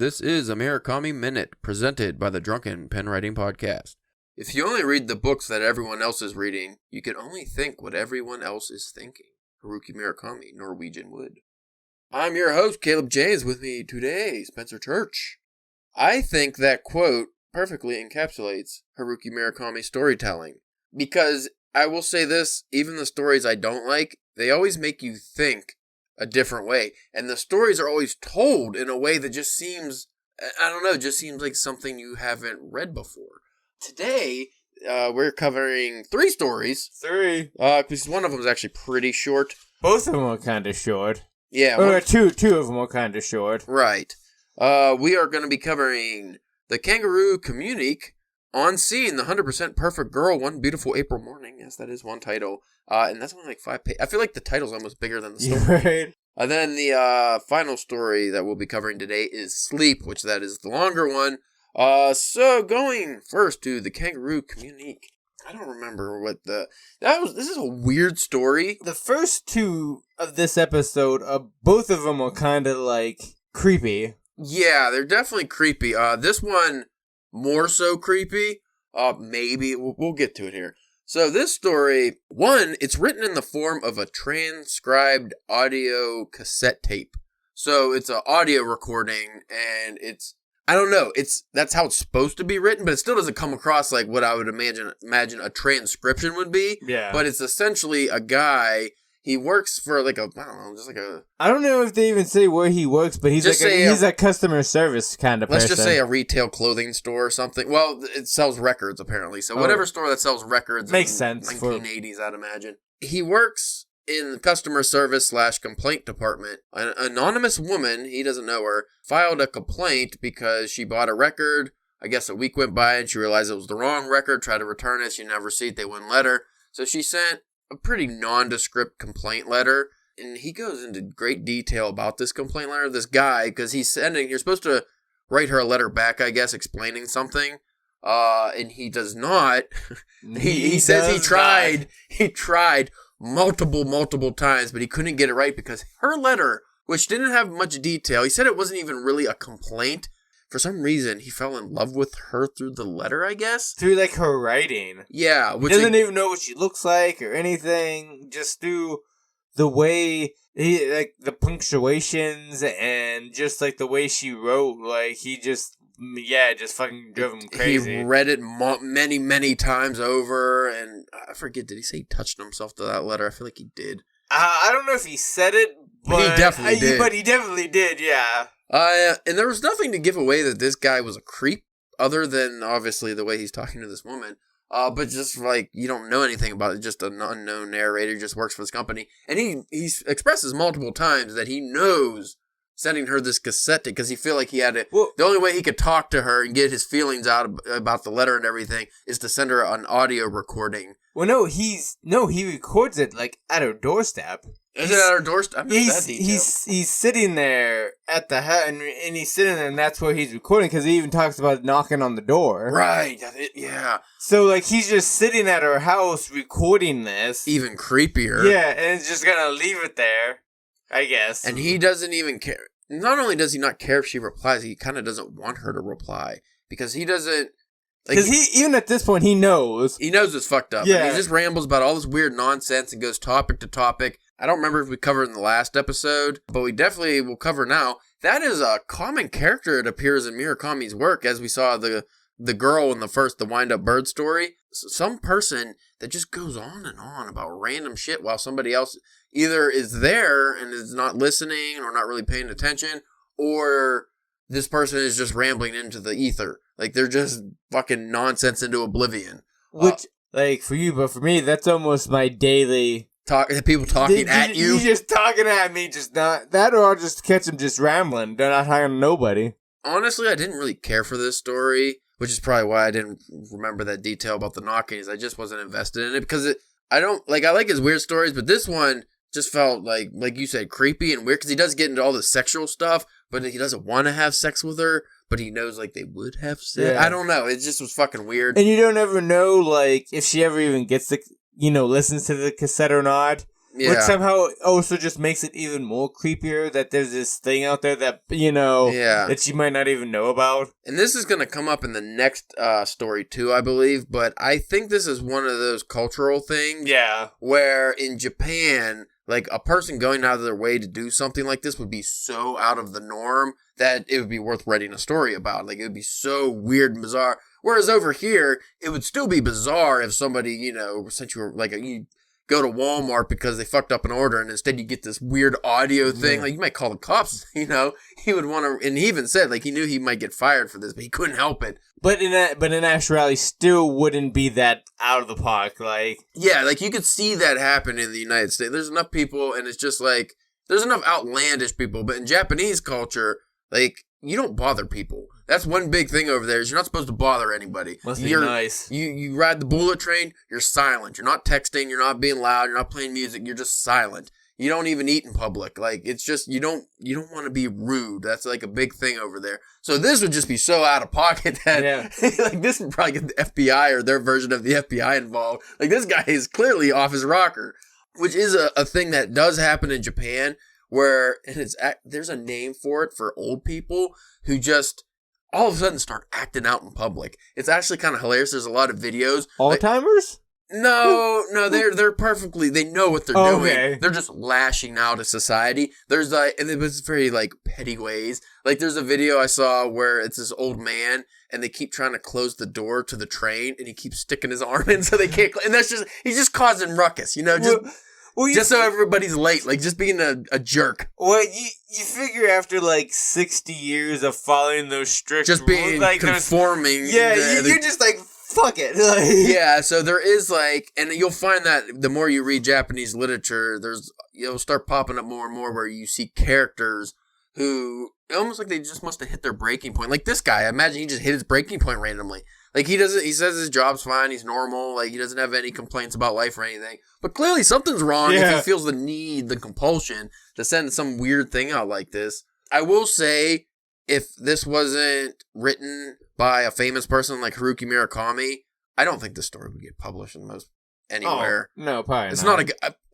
This is a Murakami Minute, presented by the Drunken Pen Writing Podcast. If you only read the books that everyone else is reading, you can only think what everyone else is thinking. Haruki Murakami, Norwegian Wood. I'm your host, Caleb James. With me today, Spencer Church. I think that quote perfectly encapsulates Haruki Murakami's storytelling. Because I will say this, even the stories I don't like, they always make you think a different way. And the stories are always told in a way that just seems, just seems like something you haven't read before. Today, we're covering 3 stories. 3. Because one of them is actually pretty short. Both of them are kind of short. Yeah. Or two of them are kind of short. Right. We are going to be covering The Kangaroo Communique, On Scene, The 100% Perfect Girl, One Beautiful April Morning. Yes, that is one title. And that's only like 5 pages. I feel like the title's almost bigger than the story. Right. And then the final story that we'll be covering today is Sleep, which that is the longer one. So going first to The Kangaroo Communique. I don't remember what this is a weird story. The first 2 of this episode, both of them are kind of like creepy. Yeah, they're definitely creepy. This one more so creepy. Maybe we'll get to it here. So this story, it's written in the form of a transcribed audio cassette tape. So it's an audio recording, and that's how it's supposed to be written, but it still doesn't come across like what I would imagine a transcription would be. Yeah. But it's essentially a guy. He works for I don't know if they even say where he works, but he's a customer service kind of person. Let's just say a retail clothing store or something. Well, it sells records apparently. So whatever store that sells records makes sense. 1980s, I'd imagine. He works in the customer service / complaint department. An anonymous woman, he doesn't know her, filed a complaint because she bought a record. I guess a week went by and she realized it was the wrong record, tried to return it. She never received, they wouldn't let her. So she sent a pretty nondescript complaint letter, and he goes into great detail about this complaint letter. This guy, because you're supposed to write her a letter back, I guess, explaining something, and he does not. he says he tried multiple times, but he couldn't get it right because her letter, which didn't have much detail, he said it wasn't even really a complaint. For some reason, he fell in love with her through the letter, I guess. Through, her writing. Yeah. He doesn't even know what she looks like or anything. Just through the way, the punctuations and just, the way she wrote. He just fucking drove him crazy. He read it many, many times over, and I forget, did he say he touched himself to that letter? I feel like he did. I don't know if he said it, but he definitely did. But he definitely did, yeah. And there was nothing to give away that this guy was a creep, other than, obviously, the way he's talking to this woman. But just, you don't know anything about it. Just an unknown narrator just works for this company. And he expresses multiple times that he knows sending her this cassette tape, because he feel like he had to... Well, the only way he could talk to her and get his feelings out about the letter and everything is to send her an audio recording. Well, he records it, at her doorstep. Is it at her doorstep? He's sitting there at the house, and he's sitting there, and that's where he's recording, because he even talks about knocking on the door. Right, yeah. So, he's just sitting at her house recording this. Even creepier. Yeah, and it's just gonna leave it there, I guess. And he doesn't even care. Not only does he not care if she replies, he kind of doesn't want her to reply, because he doesn't... Because even at this point, he knows. He knows it's fucked up. Yeah. And he just rambles about all this weird nonsense and goes topic to topic. I don't remember if we covered in the last episode, but we definitely will cover now. That is a common character that appears in Murakami's work, as we saw the girl in the wind-up bird story. Some person that just goes on and on about random shit while somebody else either is there and is not listening or not really paying attention, or this person is just rambling into the ether. They're just fucking nonsense into oblivion. Which, for you, but for me, that's almost my daily... People talking at you? He's just talking at me, just not... That or I'll just catch him just rambling. They're not hiring nobody. Honestly, I didn't really care for this story, which is probably why I didn't remember that detail about the knockings. I just wasn't invested in it, because I like his weird stories, but this one just felt like you said, creepy and weird, because he does get into all the sexual stuff, but he doesn't want to have sex with her, but he knows, they would have sex. Yeah. I don't know. It just was fucking weird. And you don't ever know, if she ever even gets the... listens to the cassette or not. Yeah. Which somehow also just makes it even more creepier that there's this thing out there that, that you might not even know about. And this is going to come up in the next story too, I believe, but I think this is one of those cultural things. Yeah. Where in Japan, like a person going out of their way to do something like this would be so out of the norm that it would be worth writing a story about. Like it would be so weird and bizarre. Whereas over here, it would still be bizarre if somebody, sent you you go to Walmart because they fucked up an order and instead you get this weird audio thing. Yeah. Like you might call the cops, he would want to, and he even said like he knew he might get fired for this, but he couldn't help it. But in actuality, still wouldn't be that out of the park. Like yeah, like you could see that happen in the United States. There's enough people, and it's just like there's enough outlandish people. But in Japanese culture, like you don't bother people. That's one big thing over there is you're not supposed to bother anybody. Must be nice. You ride the bullet train, you're silent. You're not texting, you're not being loud, you're not playing music, you're just silent. You don't even eat in public. Like it's just you don't want to be rude. That's like a big thing over there. So this would just be so out of pocket that like this would probably get the FBI or their version of the FBI involved. Like this guy is clearly off his rocker, which is a thing that does happen in Japan where there's a name for it for old people who just all of a sudden start acting out in public. It's actually kind of hilarious. There's a lot of videos. Alzheimer's? No, they're perfectly, they know what they're doing. Okay. They're just lashing out at society. There's and it was very petty ways. Like there's a video I saw where it's this old man and they keep trying to close the door to the train and he keeps sticking his arm in so they can't, and he's just causing ruckus, just so everybody's late, like just being a jerk. Well, you figure after 60 years of following those strict just being rules, conforming. You're just fuck it. Yeah, so there is and you'll find that the more you read Japanese literature, you'll start popping up more and more where you see characters who almost like they just must have hit their breaking point. Like this guy, I imagine he just hit his breaking point randomly. Like he says his job's fine, he's normal, like he doesn't have any complaints about life or anything. But clearly something's wrong if he feels the compulsion to send some weird thing out like this. I will say, if this wasn't written by a famous person like Haruki Murakami, I don't think this story would get published in most anywhere. Oh, no, probably it's not.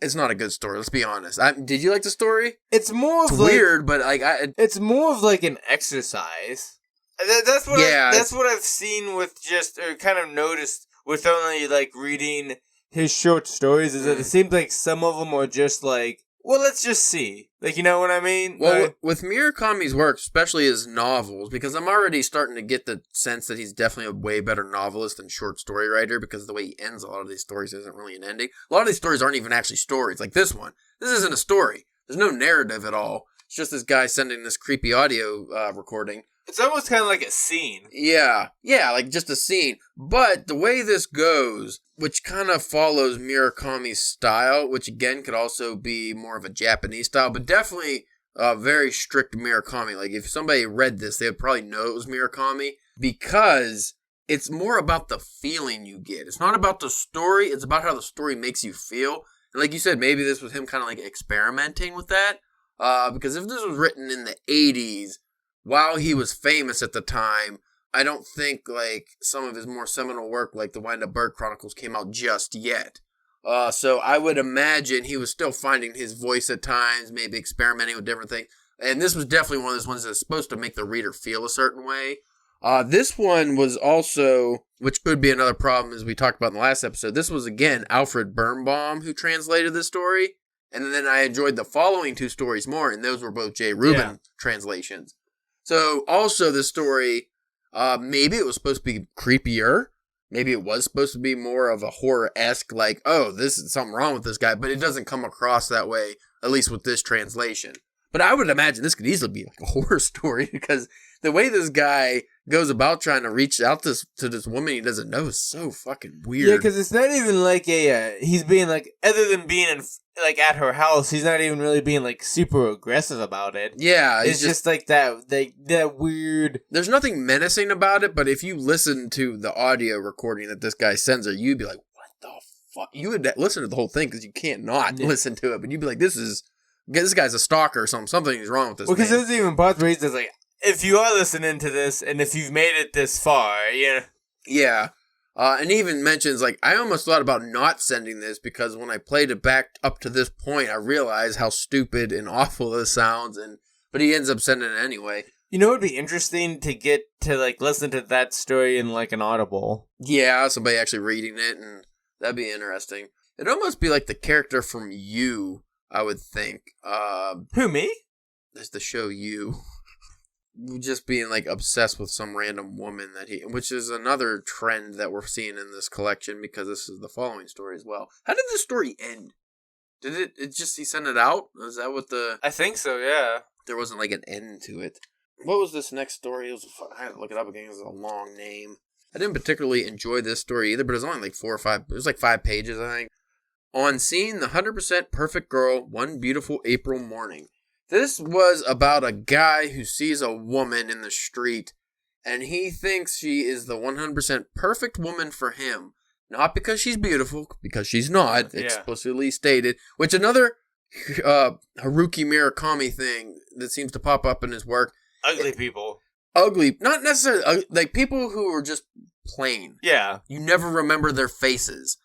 It's not a good story. Let's be honest. Did you like the story? It's more of weird, but it's more of an exercise. That's what I've seen with or kind of noticed with only reading his short stories is that it seems like some of them are just well, let's just see. You know what I mean? Well, with Murakami's work, especially his novels, because I'm already starting to get the sense that he's definitely a way better novelist than short story writer, because the way he ends a lot of these stories isn't really an ending. A lot of these stories aren't even actually stories. Like this one. This isn't a story. There's no narrative at all. It's just this guy sending this creepy audio recording. It's almost kind of like a scene. Yeah, like just a scene. But the way this goes, which kind of follows Murakami's style, which again could also be more of a Japanese style, but definitely a very strict Murakami. Like if somebody read this, they would probably know it was Murakami, because it's more about the feeling you get. It's not about the story, it's about how the story makes you feel. And like you said, maybe this was him kind of experimenting with that. Because if this was written in the 80s, while he was famous at the time, I don't think some of his more seminal work, like the Wind Up Bird Chronicles, came out just yet. So I would imagine he was still finding his voice at times, maybe experimenting with different things. And this was definitely one of those ones that's supposed to make the reader feel a certain way. This one was also, which could be another problem as we talked about in the last episode, this was again Alfred Birnbaum who translated this story. And then I enjoyed the following two stories more, and those were both J. Rubin translations. So also this story, maybe it was supposed to be creepier. Maybe it was supposed to be more of a horror-esque, this is something wrong with this guy, but it doesn't come across that way, at least with this translation. But I would imagine this could easily be a horror story, because the way this guy goes about trying to reach out to this woman he doesn't know is so fucking weird. Yeah, because it's not even he's being other than being in at her house, he's not even really being super aggressive about it. Yeah, it's just that weird. There's nothing menacing about it, but if you listen to the audio recording that this guy sends her, you'd be like, "What the fuck?" You would listen to the whole thing because you can't not listen to it, but you'd be like, "This guy's a stalker or something. Something is wrong with this." Well, because there's even parts where he's just if you are listening to this and if you've made it this far, yeah. And he even mentions, like, I almost thought about not sending this because when I played it back up to this point, I realized how stupid and awful this sounds. But he ends up sending it anyway. You know, it'd be interesting to get to, like, listen to that story in, like, an Audible. Yeah, somebody actually reading it, and that'd be interesting. It'd almost be like the character from You, I would think. Who, me? There's the show You. Just being, like, obsessed with some random woman which is another trend that we're seeing in this collection, because this is the following story as well. How did this story end? Did it just, he sent it out? Is that what I think so, yeah. There wasn't, like, an end to it. What was this next story? I had to look it up again. It was a long name. I didn't particularly enjoy this story either, but it was only like 4 or 5. It was like 5 pages, I think. On seeing the 100% perfect girl one beautiful April morning. This was about a guy who sees a woman in the street, and he thinks she is the 100% perfect woman for him. Not because she's beautiful, because she's not, explicitly stated. Which another Haruki Murakami thing that seems to pop up in his work. Ugly people. Ugly, not necessarily, like people who are just plain. Yeah. You never remember their faces.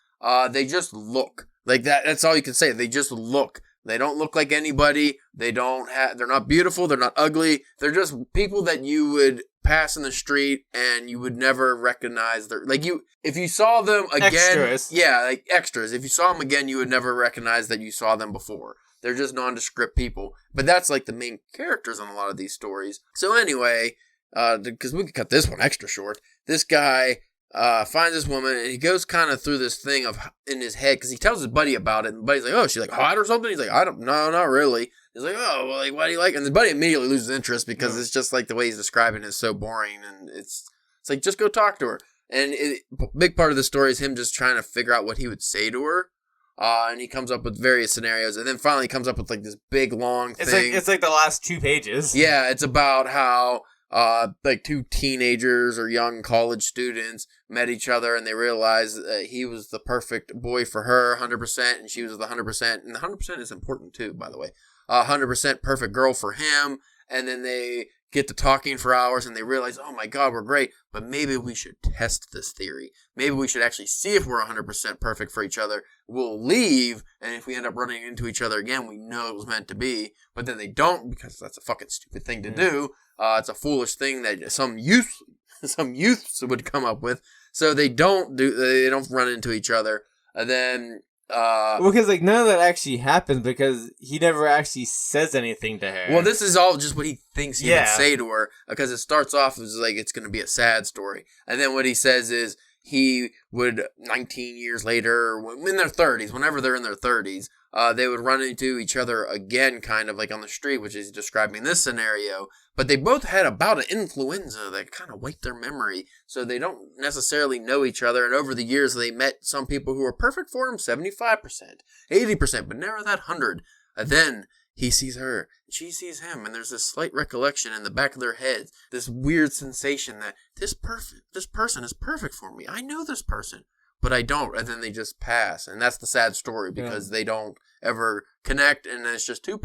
They just look. Like that's all you can say. They just look. They don't look like anybody. They're not beautiful. They're not ugly. They're just people that you would pass in the street and you would never recognize. If you saw them again. Extras. Yeah, like extras. If you saw them again, you would never recognize that you saw them before. They're just nondescript people. But that's like the main characters in a lot of these stories. So anyway, because we could cut this one extra short. This guy finds this woman, and he goes kind of through this thing in his head, because he tells his buddy about it, and the buddy's like, oh, she's like hot or something? He's like, no, not really. He's like, oh, well, like, why do you like it? And the buddy immediately loses interest, because it's just like the way he's describing it is so boring, and it's like, just go talk to her. And big part of the story is him just trying to figure out what he would say to her. And he comes up with various scenarios, and then finally comes up with like this big long thing. It's like the last 2 pages. Yeah, it's about how like 2 teenagers or young college students met each other, and they realized that he was the perfect boy for her, 100%, and she was the 100%, and the 100% is important too, by the way. 100% perfect girl for him, and then they get to talking for hours, and they realize, oh my god, we're great, but maybe we should test this theory. Maybe we should actually see if we're 100% perfect for each other. We'll leave, and if we end up running into each other again, we know it was meant to be, but then they don't, because that's a fucking stupid thing to do. It's a foolish thing that some youths would come up with, so they don't run into each other, and then because like none of that actually happens, because he never actually says anything to her. Well, this is all just what he thinks he would say to her, because it starts off as like it's going to be a sad story, and then what he says is he would 19 years later, in their 30s, whenever they're in their 30s, they would run into each other again, kind of like on the street, which is describing this scenario. But they both had about an influenza that kind of wiped their memory, so they don't necessarily know each other. And over the years, they met some people who were perfect for him, 75%, 80%, but never that 100. And then he sees her, and she sees him, and there's this slight recollection in the back of their heads, this weird sensation that this person is perfect for me. I know this person, but I don't. And then they just pass, and that's the sad story, because they don't ever connect, and it's just two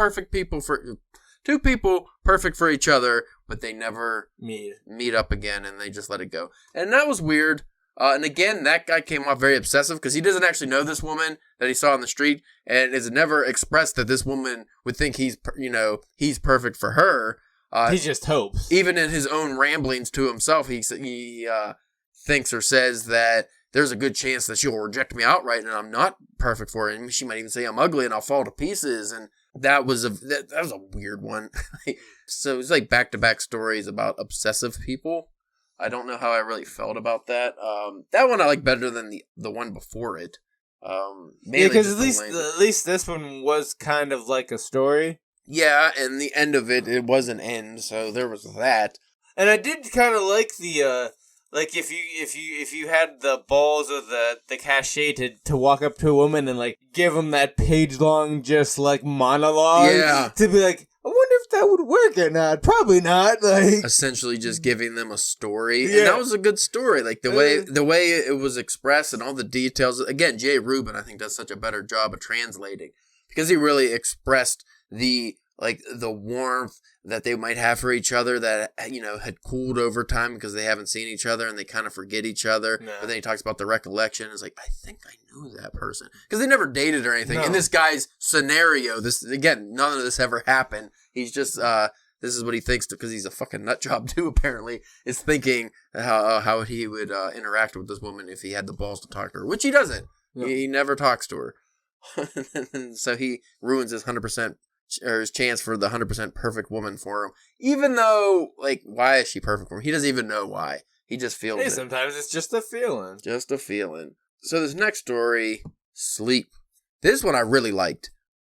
people perfect for each other, but they never meet up again, and they just let it go. And that was weird. And again, that guy came off very obsessive, because he doesn't actually know this woman that he saw on the street, and is never expressed that this woman would think he's perfect for her. He just hopes. Even in his own ramblings to himself, he thinks or says that there's a good chance that she'll reject me outright, and I'm not perfect for her. And she might even say I'm ugly, and I'll fall to pieces. And that was a weird one. So it's like back-to-back stories about obsessive people. I don't know how I really felt about that. That one I like better than the one before it. Because at least this one was kind of like a story. Yeah, and the end of it was an end, so there was that. And I did kind of like the like if you had the balls or the cachet to walk up to a woman and like give them that page long just like monologue, to be like, I wonder if that would work or not. Probably not. Like essentially just giving them a story, and that was a good story. Like the way it was expressed and all the details. Again, Jay Rubin I think does such a better job of translating, because he really expressed the like the warmth that they might have for each other that, had cooled over time because they haven't seen each other and they kind of forget each other. No. But then he talks about the recollection. It's like, I think I knew that person because they never dated or anything. No. In this guy's scenario, none of this ever happened. He's just, this is what he thinks because he's a fucking nut job too, apparently, is thinking how he would interact with this woman if he had the balls to talk to her, which he doesn't. No. He never talks to her. So he ruins his 100% or his chance for the 100% perfect woman for him. Even though, like, why is she perfect for him? He doesn't even know why. He just feels it. Sometimes it's just a feeling. Just a feeling. So this next story, Sleep. This one I really liked.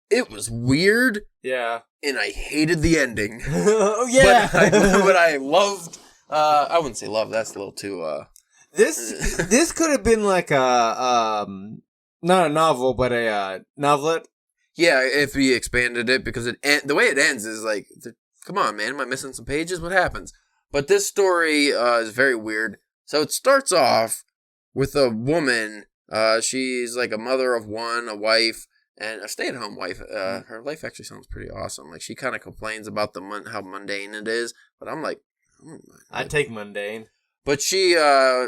It was weird. Yeah. And I hated the ending. Oh, yeah. But I loved, I wouldn't say love, that's a little too, This could have been like a, not a novel, but a novelette. Yeah, if we expanded it, because the way it ends is like, come on, man, am I missing some pages? What happens? But this story is very weird. So it starts off with a woman. She's like a mother of one, a wife, and a stay-at-home wife. Her life actually sounds pretty awesome. Like, she kind of complains about how mundane it is, but I'm like, I take mundane. But she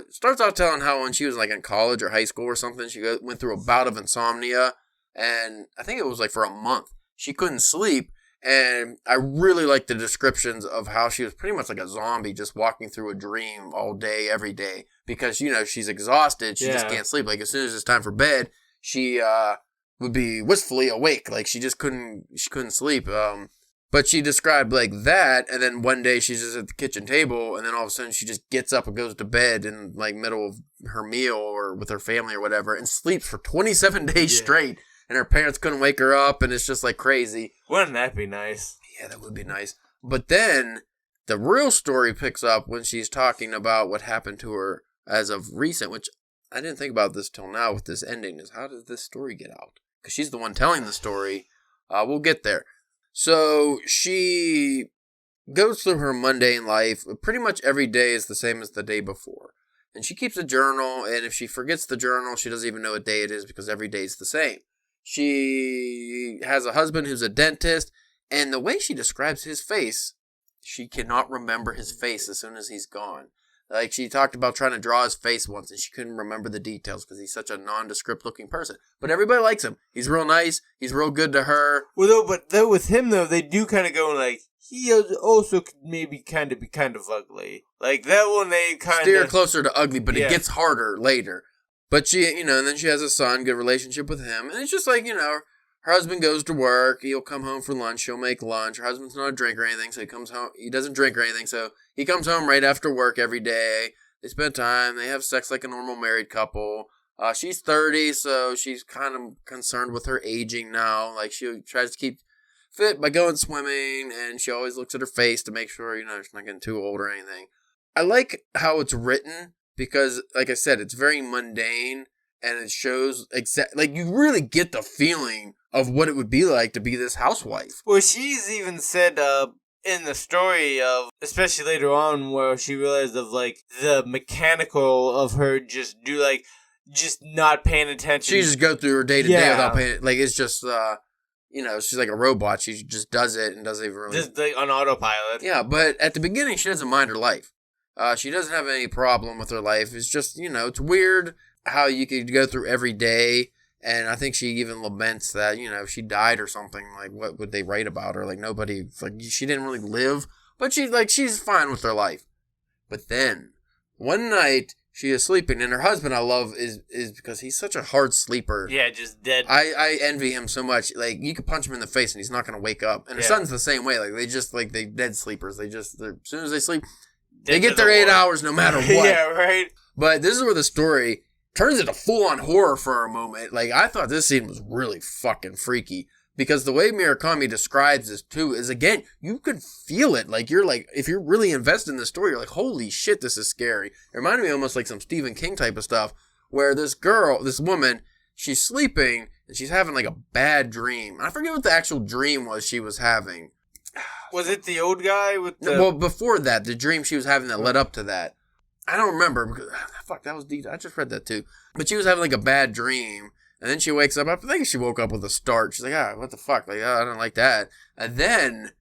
starts out telling how when she was like in college or high school or something, she went through a bout of insomnia. And I think it was like for a month. She couldn't sleep. And I really like the descriptions of how she was pretty much like a zombie just walking through a dream all day, every day. Because, she's exhausted. She just can't sleep. Like as soon as it's time for bed, she would be wistfully awake. Like she just couldn't sleep. But she described like that. And then one day she's just at the kitchen table. And then all of a sudden she just gets up and goes to bed in like middle of her meal or with her family or whatever. And sleeps for 27 days straight. And her parents couldn't wake her up, and it's just like crazy. Wouldn't that be nice? Yeah, that would be nice. But then the real story picks up when she's talking about what happened to her as of recent, which I didn't think about this till now with this ending, is how does this story get out? Because she's the one telling the story. We'll get there. So she goes through her mundane life. Pretty much every day is the same as the day before. And she keeps a journal, and if she forgets the journal, she doesn't even know what day it is because every day is the same. She has a husband who's a dentist, and the way she describes his face, she cannot remember his face as soon as he's gone. Like, she talked about trying to draw his face once, and she couldn't remember the details because he's such a nondescript looking person. But everybody likes him. He's real nice. He's real good to her. Well, but with him, though, they do kind of go like, he also could maybe kind of be kind of ugly. Like, that one, they kind of steer closer to ugly, but it gets harder later. But she, and then she has a son, good relationship with him. And it's just like, her husband goes to work. He'll come home for lunch. She'll make lunch. Her husband's not a drinker or anything, so he comes home. He doesn't drink or anything, so he comes home right after work every day. They spend time. They have sex like a normal married couple. She's 30, so she's kind of concerned with her aging now. Like, she tries to keep fit by going swimming, and she always looks at her face to make sure, she's not getting too old or anything. I like how it's written. Because, like I said, it's very mundane, and it shows like you really get the feeling of what it would be like to be this housewife. Well, she's even said in the story of, especially later on, where she realized of like the mechanical of her just not paying attention. She just go through her day to day without paying. Like it's just she's like a robot. She just does it and doesn't even really just like on autopilot. Yeah, but at the beginning, she doesn't mind her life. She doesn't have any problem with her life. It's just, it's weird how you could go through every day. And I think she even laments that, if she died or something, like, what would they write about her? Like, nobody, like, she didn't really live. But she's fine with her life. But then, one night, she is sleeping. And her husband, I love, is because he's such a hard sleeper. Yeah, just dead. I envy him so much. Like, you could punch him in the face and he's not going to wake up. And her son's the same way. Like, they dead sleepers. As soon as they sleep, they get their 8 hours no matter what. Yeah, right. But this is where the story turns into full-on horror for a moment. Like, I thought this scene was really fucking freaky. Because the way Murakami describes this, too, is, again, you can feel it. Like, you're like, if you're really invested in the story, you're like, holy shit, this is scary. It reminded me almost like some Stephen King type of stuff, where this woman, she's sleeping, and she's having, like, a bad dream. I forget what the actual dream was she was having. Was it the old guy with the... Well, before that, the dream she was having that led up to that. I don't remember. Because, that was deep. I just read that too. But she was having like a bad dream. And then she wakes up. I think she woke up with a start. She's like, what the fuck? Like, I don't like that. And then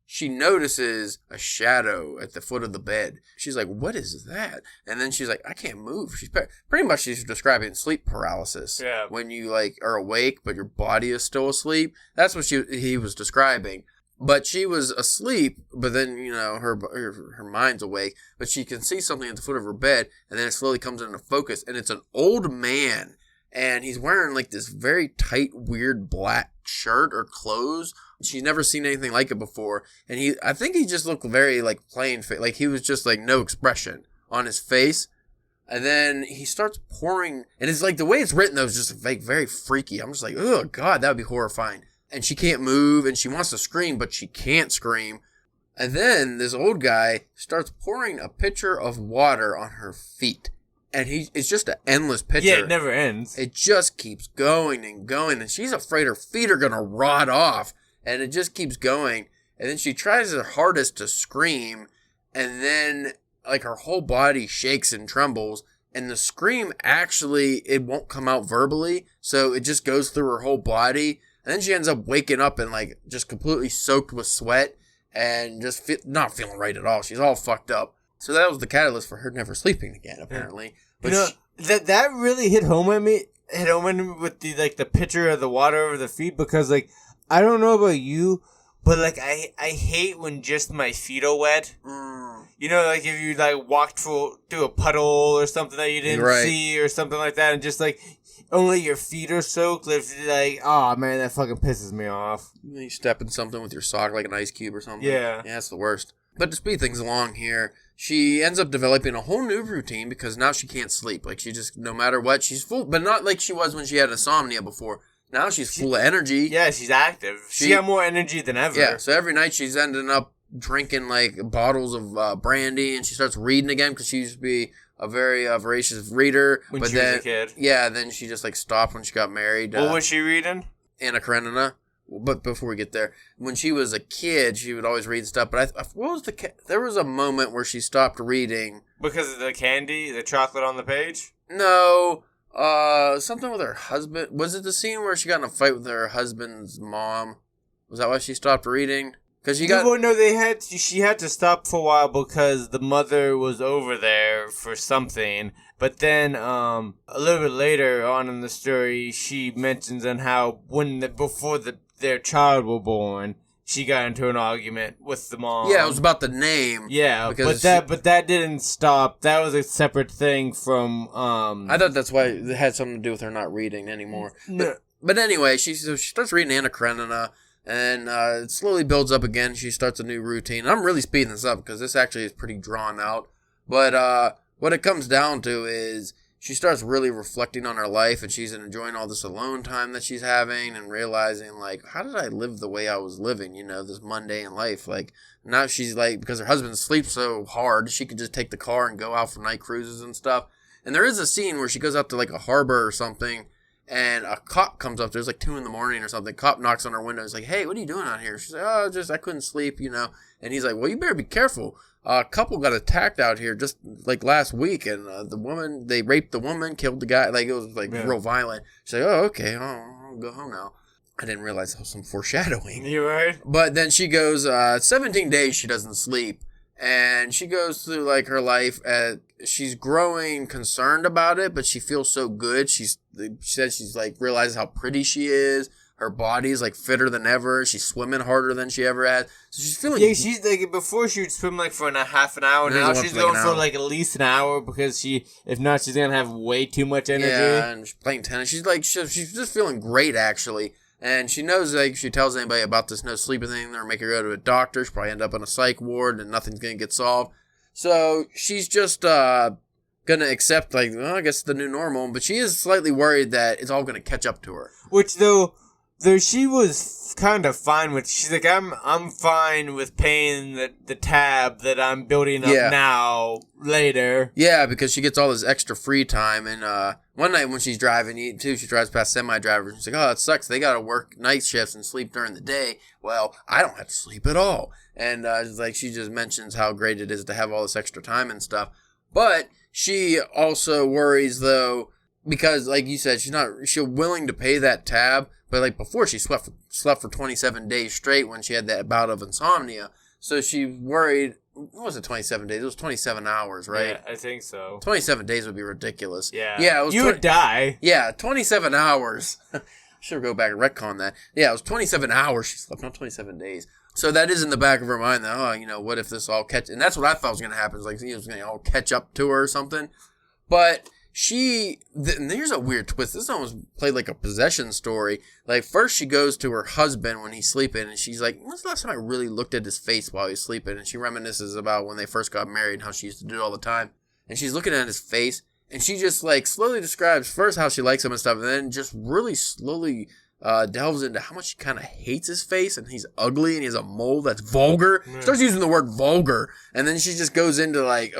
she notices a shadow at the foot of the bed. She's like, what is that? And then she's like, I can't move. She's pretty much she's describing sleep paralysis. Yeah. When you like are awake, but your body is still asleep. That's what he was describing. But she was asleep, but then, her mind's awake. But she can see something at the foot of her bed, and then it slowly comes into focus. And it's an old man, and he's wearing like this very tight, weird black shirt or clothes. She's never seen anything like it before. And I think he just looked very like plain, like he was just like no expression on his face. And then he starts pouring, and it's like the way it's written though is just like very freaky. I'm just like, oh God, that would be horrifying. And she can't move, and she wants to scream, but she can't scream. And then this old guy starts pouring a pitcher of water on her feet. And it's just an endless pitcher. Yeah, it never ends. It just keeps going and going, and she's afraid her feet are going to rot off. And it just keeps going. And then she tries her hardest to scream, and then like her whole body shakes and trembles. And the scream actually, it won't come out verbally, so it just goes through her whole body. And then she ends up waking up and like just completely soaked with sweat and just not feeling right at all. She's all fucked up. So that was the catalyst for her never sleeping again, apparently. But that really hit home at me. Hit home at me with the pitcher of the water over the feet, because like I don't know about you, but like I hate when just my feet are wet. Like if you like walked through a puddle or something that you didn't see or something like that, and just like only your feet are soaked. Like, oh man, that fucking pisses me off. You step in something with your sock, like an ice cube or something. Yeah, that's the worst. But to speed things along here, she ends up developing a whole new routine because now she can't sleep. Like she just, no matter what, she's full, but not like she was when she had insomnia before. Now she's full of energy. Yeah, she's active. She got more energy than ever. Yeah, so every night she's ending up drinking like bottles of brandy, and she starts reading again because she used to be a very voracious reader. When she was a kid. Yeah, then she just like stopped when she got married. What was she reading? Anna Karenina. But before we get there, when she was a kid, she would always read stuff. But what was there was a moment where she stopped reading because of the candy, the chocolate on the page. No, something with her husband. Was it the scene where she got in a fight with her husband's mom? Was that why she stopped reading? Because she had to stop for a while because the mother was over there for something. But then, a little bit later on in the story, she mentions on how before their child was born, she got into an argument with the mom. Yeah, it was about the name. Yeah, but that didn't stop. That was a separate thing from. I thought that's why it had something to do with her not reading anymore. No. But anyway, she starts reading Anna Karenina. And it slowly builds up again. She starts a new routine. I'm really speeding this up because this actually is pretty drawn out. But what it comes down to is she starts really reflecting on her life, and she's enjoying all this alone time that she's having and realizing, like, how did I live the way I was living, this mundane life? Like, now she's like, because her husband sleeps so hard, she could just take the car and go out for night cruises and stuff. And there is a scene where she goes out to like a harbor or something, and a cop comes up. There's like 2 a.m. or something. Cop knocks on her window. He's like, hey, what are you doing out here? She's like, I couldn't sleep, And he's like, well, you better be careful. A couple got attacked out here just like last week. And they raped the woman, killed the guy. Like, it was like real violent. She's like, oh, okay. I'll go home now. I didn't realize that was some foreshadowing. You right? But then she goes, 17 days she doesn't sleep. And she goes through like her life. She's growing concerned about it, but she feels so good. She said she's like realizes how pretty she is. Her body's like fitter than ever. She's swimming harder than she ever has. So she's feeling. Yeah, she's like before she would swim like for half an hour. Now she's going for like at least an hour because if not, she's gonna have way too much energy. Yeah, and she's playing tennis. She's like she's just feeling great actually. And she knows, like, if she tells anybody about this no sleeping thing, they'll make her go to a doctor. She'll probably end up in a psych ward, and nothing's going to get solved. So she's just going to accept, like, well, I guess the new normal. But she is slightly worried that it's all going to catch up to her. Which, though she was kind of fine with. She's like, I'm fine with paying the tab that I'm building up now later. Yeah, because she gets all this extra free time. And one night when she's driving, she drives past semi-drivers. She's like, oh, it sucks. They got to work night shifts and sleep during the day. Well, I don't have to sleep at all. And like she just mentions how great it is to have all this extra time and stuff. But she also worries, though, because, like you said, she's willing to pay that tab, but like before she slept for 27 days straight when she had that bout of insomnia. So she worried, what was it, 27 days? It was 27 hours, right? Yeah, I think so. 27 days would be ridiculous. Yeah. Yeah, it was you would die. Yeah, 27 hours. Should go back and retcon that. Yeah, it was 27 hours she slept, not 27 days. So that is in the back of her mind that, what if this all and that's what I thought was going to happen. It's like, it was going to all catch up to her or something. But and here's a weird twist. This almost played like a possession story. Like, first she goes to her husband when he's sleeping, and she's like, when's the last time I really looked at his face while he's sleeping? And she reminisces about when they first got married and how she used to do it all the time. And she's looking at his face, and she just, like, slowly describes first how she likes him and stuff, and then just really slowly delves into how much she kind of hates his face, and he's ugly, and he has a mole that's vulgar. Yeah. Starts using the word vulgar, and then she just goes into like,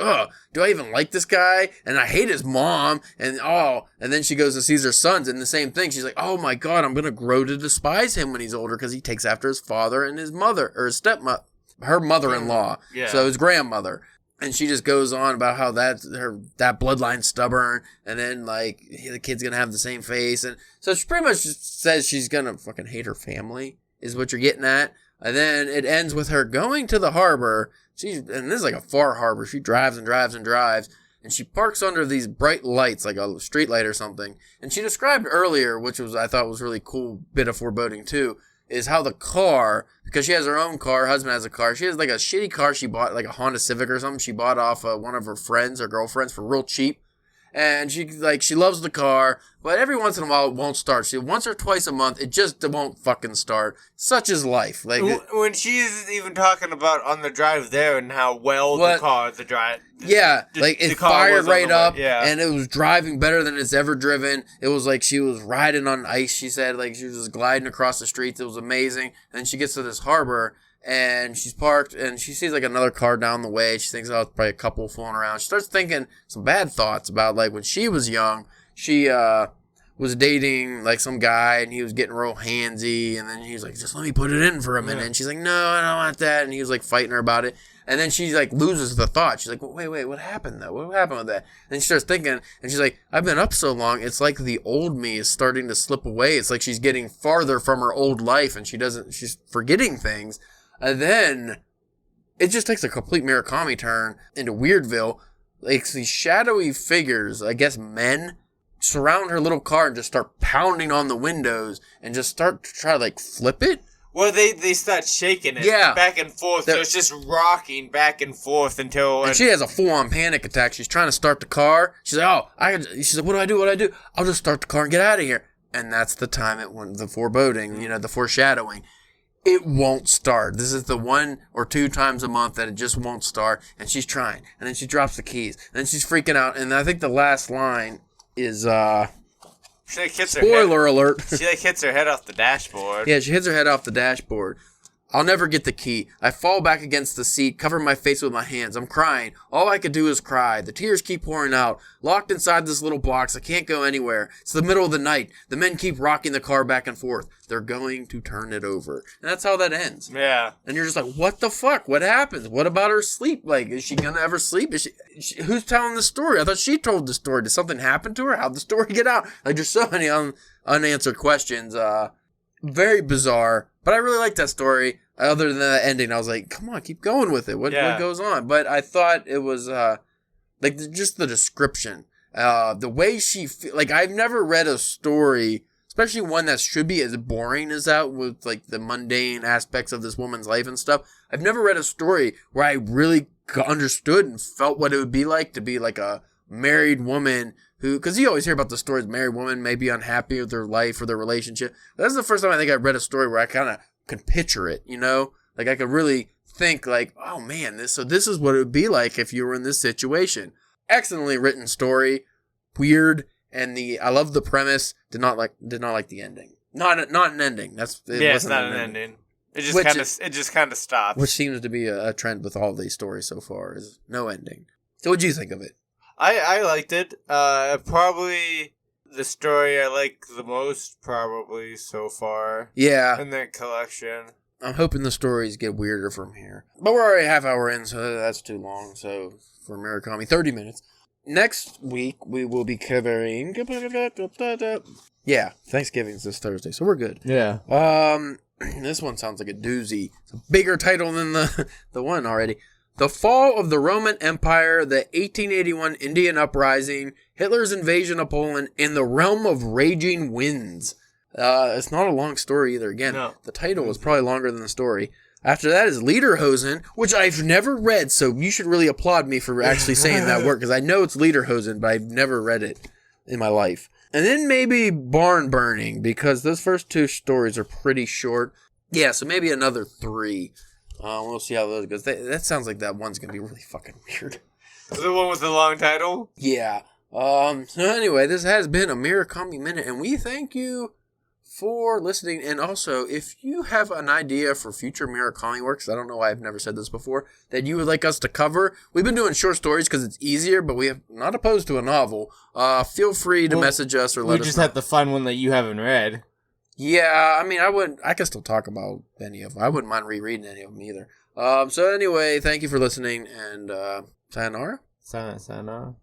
do I even like this guy? And I hate his mom, and then she goes and sees her sons, and the same thing. She's like, oh my God, I'm gonna grow to despise him when he's older because he takes after his father and his mother, or his stepmother, her mother-in-law, so his grandmother. And she just goes on about how that bloodline's stubborn, and then, like, the kid's gonna have the same face. And so she pretty much just says she's gonna fucking hate her family, is what you're getting at. And then it ends with her going to the harbor. And this is like a far harbor. She drives and drives and drives, and she parks under these bright lights, like a street light or something. And she described earlier, which I thought was really cool bit of foreboding too, is how the car, because she has her own car, her husband has a car, she has like a shitty car she bought, like a Honda Civic or something, she bought off one of her friends or girlfriends for real cheap. And she loves the car, but every once in a while it won't start. Once or twice a month, it just won't fucking start. Such is life. Like, when she's even talking about on the drive there and how the drive. Yeah, like it fired right up, yeah. And it was driving better than it's ever driven. It was like she was riding on ice, she said, like she was just gliding across the streets. It was amazing. And then she gets to this harbor, and she's parked, and she sees like another car down the way. She thinks, it's probably a couple fooling around. She starts thinking some bad thoughts about like when she was young, she was dating like some guy, and he was getting real handsy, and then he was like, just let me put it in for a minute. And she's like, no, I don't want that. And he was like fighting her about it. And then she like loses the thought. She's like, wait, what happened though? What happened with that? And then she starts thinking, and she's like, I've been up so long, it's like the old me is starting to slip away. It's like she's getting farther from her old life, and she's forgetting things. And then it just takes a complete Murakami turn into Weirdville. Like these shadowy figures, I guess men, surround her little car and just start pounding on the windows and just start to try to like flip it. Well, they start shaking it back and forth, so it's just rocking back and forth until... And she has a full-on panic attack. She's trying to start the car. She's like, she's like, what do I do? I'll just start the car and get out of here. And that's the time the foreboding, the foreshadowing. It won't start. This is the 1 or 2 times a month that it just won't start. And she's trying. And then she drops the keys. And then she's freaking out. And I think the last line is, she like hits spoiler alert. She like hits her head off the dashboard. Yeah, she hits her head off the dashboard. I'll never get the key. I fall back against the seat, cover my face with my hands. I'm crying. All I could do is cry. The tears keep pouring out. Locked inside this little box. I can't go anywhere. It's the middle of the night. The men keep rocking the car back and forth. They're going to turn it over. And that's how that ends. Yeah. And you're just like, what the fuck? What happens? What about her sleep? Like, is she going to ever sleep? Who's telling the story? I thought she told the story. Did something happen to her? How'd the story get out? Like, there's so many unanswered questions. Very bizarre. But I really like that story. Other than that ending, I was like, come on, keep going with it. What goes on? But I thought it was, just the description. The way she, I've never read a story, especially one that should be as boring as that, with, like, the mundane aspects of this woman's life and stuff. I've never read a story where I really understood and felt what it would be like to be, like, a married woman who, because you always hear about the stories, married women may be unhappy with their life or their relationship. That's the first time I think I read a story where I kind of could picture it, Like, I could really think, like, oh, man, this is what it would be like if you were in this situation. Excellently written story, weird, and I love the premise. Did not like the ending. Not an ending. It's not an ending. It just kind of stops. Which seems to be a trend with all these stories so far, is no ending. So what'd you think of it? I liked it. Probably the story I like the most, probably, so far. Yeah. In that collection. I'm hoping the stories get weirder from here. But we're already a half hour in, so that's too long. So, for Murakami, 30 minutes. next week we will be covering. Yeah, Thanksgiving's this Thursday, so we're good. Yeah. This one sounds like a doozy. It's a bigger title than the one already. The Fall of the Roman Empire, the 1881 Indian Uprising, Hitler's invasion of Poland, and the Realm of Raging Winds. It's not a long story either. Again, The title was probably longer than the story. After that is Lederhosen, which I've never read, so you should really applaud me for actually saying that word, because I know it's Lederhosen, but I've never read it in my life. And then maybe Barn Burning, because those first two stories are pretty short. Yeah, so maybe another 3. We'll see how those goes. That sounds like that one's going to be really fucking weird. The one with the long title? Yeah. So anyway, this has been a Murakami Minute, and we thank you for listening. And also, if you have an idea for future Murakami works, I don't know why I've never said this before, that you would like us to cover, we've been doing short stories because it's easier, but we have not opposed to a novel. Feel free to message us or let us know. We just have to find one that you haven't read. Yeah, I mean, I can still talk about any of them. I wouldn't mind rereading any of them either. So anyway, thank you for listening, and sayonara? Sayonara.